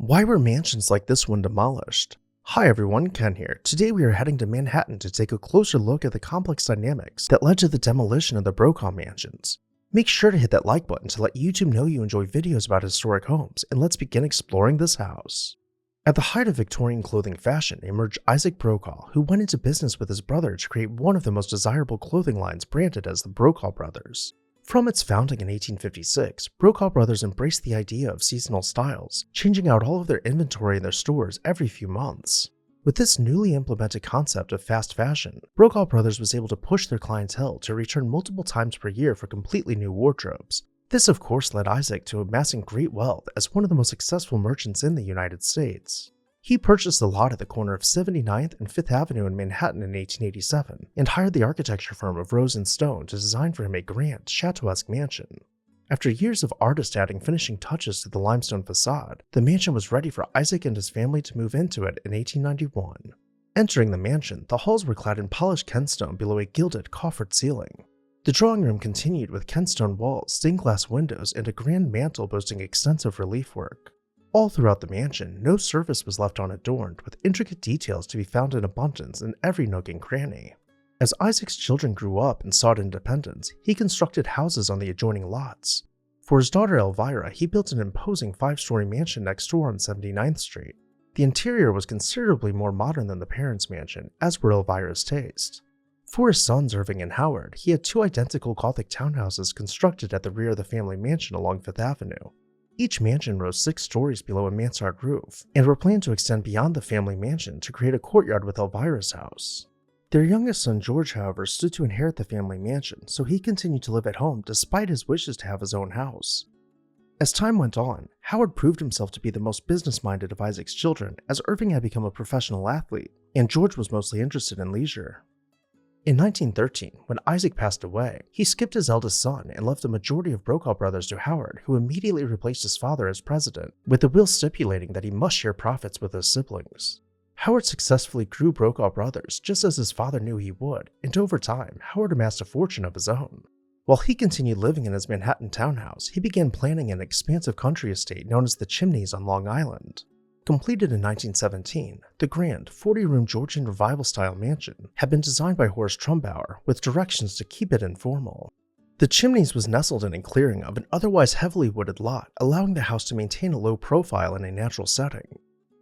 Why were mansions like this one demolished? Hi everyone, Ken here. Today we are heading to Manhattan to take a closer look at the complex dynamics that led to the demolition of the Brokaw Mansions. Make sure to hit that like button to let YouTube know you enjoy videos about historic homes, and let's begin exploring this house. At the height of Victorian clothing fashion emerged Isaac Brokaw, who went into business with his brother to create one of the most desirable clothing lines branded as the Brokaw Brothers. From its founding in 1856, Brokaw Brothers embraced the idea of seasonal styles, changing out all of their inventory in their stores every few months. With this newly implemented concept of fast fashion, Brokaw Brothers was able to push their clientele to return multiple times per year for completely new wardrobes. This of course led Isaac to amassing great wealth as one of the most successful merchants in the United States. He purchased a lot at the corner of 79th and 5th Avenue in Manhattan in 1887 and hired the architecture firm of Rose and Stone to design for him a grand, chateauesque mansion. After years of artists adding finishing touches to the limestone facade, the mansion was ready for Isaac and his family to move into it in 1891. Entering the mansion, the halls were clad in polished Kentstone below a gilded, coffered ceiling. The drawing room continued with Kentstone walls, stained glass windows, and a grand mantel boasting extensive relief work. All throughout the mansion, no surface was left unadorned, with intricate details to be found in abundance in every nook and cranny. As Isaac's children grew up and sought independence, he constructed houses on the adjoining lots. For his daughter Elvira, he built an imposing 5-story mansion next door on 79th Street. The interior was considerably more modern than the parents' mansion, as were Elvira's taste. For his sons Irving and Howard, he had 2 identical Gothic townhouses constructed at the rear of the family mansion along 5th Avenue. Each mansion rose 6 stories below a mansard roof, and were planned to extend beyond the family mansion to create a courtyard with Elvira's house. Their youngest son George, however, stood to inherit the family mansion, so he continued to live at home despite his wishes to have his own house. As time went on, Howard proved himself to be the most business-minded of Isaac's children, as Irving had become a professional athlete, and George was mostly interested in leisure. In 1913, when Isaac passed away, he skipped his eldest son and left the majority of Brokaw Brothers to Howard, who immediately replaced his father as president, with the will stipulating that he must share profits with his siblings. Howard successfully grew Brokaw Brothers just as his father knew he would, and over time, Howard amassed a fortune of his own. While he continued living in his Manhattan townhouse, he began planning an expansive country estate known as the Chimneys on Long Island. Completed in 1917, the grand 40-room Georgian Revival-style mansion had been designed by Horace Trumbauer with directions to keep it informal. The Chimneys was nestled in a clearing of an otherwise heavily wooded lot, allowing the house to maintain a low profile in a natural setting.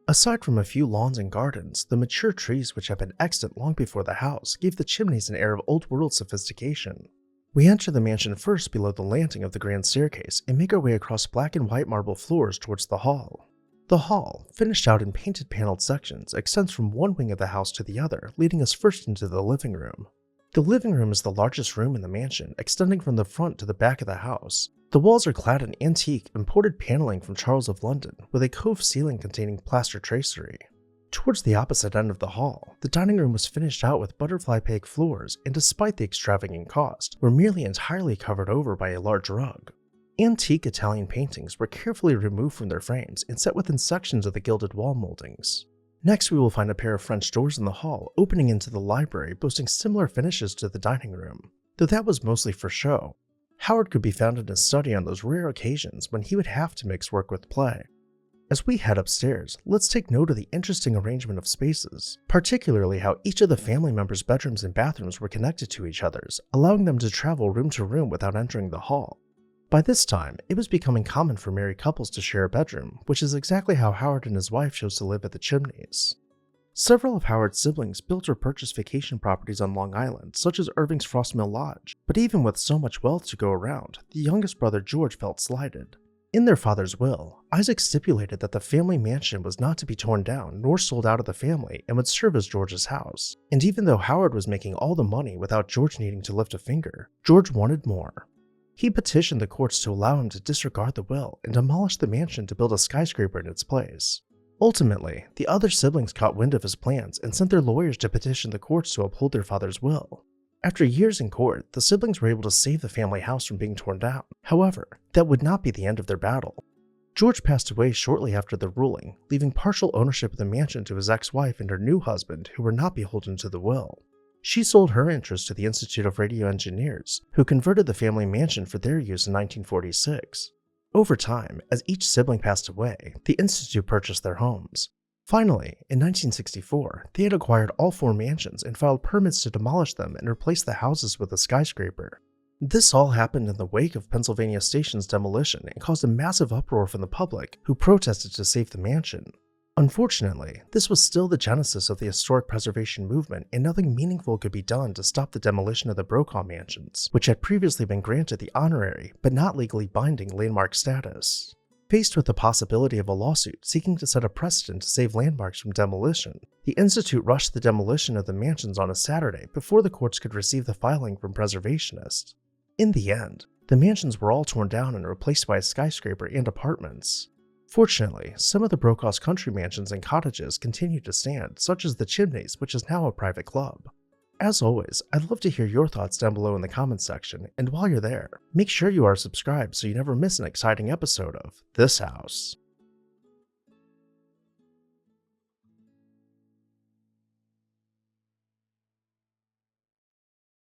Aside from a few lawns and gardens, the mature trees which had been extant long before the house gave the Chimneys an air of old-world sophistication. We enter the mansion first below the landing of the grand staircase and make our way across black and white marble floors towards the hall. The hall, finished out in painted paneled sections, extends from one wing of the house to the other, leading us first into the living room. The living room is the largest room in the mansion, extending from the front to the back of the house. The walls are clad in antique, imported paneling from Charles of London, with a cove ceiling containing plaster tracery. Towards the opposite end of the hall, the dining room was finished out with butterfly peg floors, and despite the extravagant cost, were nearly entirely covered over by a large rug. Antique Italian paintings were carefully removed from their frames and set within sections of the gilded wall moldings. Next, we will find a pair of French doors in the hall opening into the library, boasting similar finishes to the dining room, though that was mostly for show. Howard could be found in his study on those rare occasions when he would have to mix work with play. As we head upstairs, let's take note of the interesting arrangement of spaces, particularly how each of the family members' bedrooms and bathrooms were connected to each other's, allowing them to travel room to room without entering the hall. By this time, it was becoming common for married couples to share a bedroom, which is exactly how Howard and his wife chose to live at the Chimneys. Several of Howard's siblings built or purchased vacation properties on Long Island, such as Irving's Frost Mill Lodge, but even with so much wealth to go around, the youngest brother George felt slighted. In their father's will, Isaac stipulated that the family mansion was not to be torn down nor sold out of the family and would serve as George's house. And even though Howard was making all the money without George needing to lift a finger, George wanted more. He petitioned the courts to allow him to disregard the will and demolish the mansion to build a skyscraper in its place. Ultimately, the other siblings caught wind of his plans and sent their lawyers to petition the courts to uphold their father's will. After years in court, the siblings were able to save the family house from being torn down. However, that would not be the end of their battle. George passed away shortly after the ruling, leaving partial ownership of the mansion to his ex-wife and her new husband, who were not beholden to the will. She sold her interest to the Institute of Radio Engineers, who converted the family mansion for their use in 1946. Over time, as each sibling passed away, the Institute purchased their homes. Finally, in 1964, they had acquired all 4 mansions and filed permits to demolish them and replace the houses with a skyscraper. This all happened in the wake of Pennsylvania Station's demolition and caused a massive uproar from the public, who protested to save the mansion. Unfortunately, this was still the genesis of the historic preservation movement, and nothing meaningful could be done to stop the demolition of the Brokaw Mansions, which had previously been granted the honorary but not legally binding landmark status. Faced with the possibility of a lawsuit seeking to set a precedent to save landmarks from demolition, the Institute rushed the demolition of the mansions on a Saturday before the courts could receive the filing from preservationists. In the end, the mansions were all torn down and replaced by a skyscraper and apartments. Fortunately, some of the Brokaw's country mansions and cottages continued to stand, such as the Chimneys, which is now a private club. As always, I'd love to hear your thoughts down below in the comments section, and while you're there, make sure you are subscribed so you never miss an exciting episode of This House.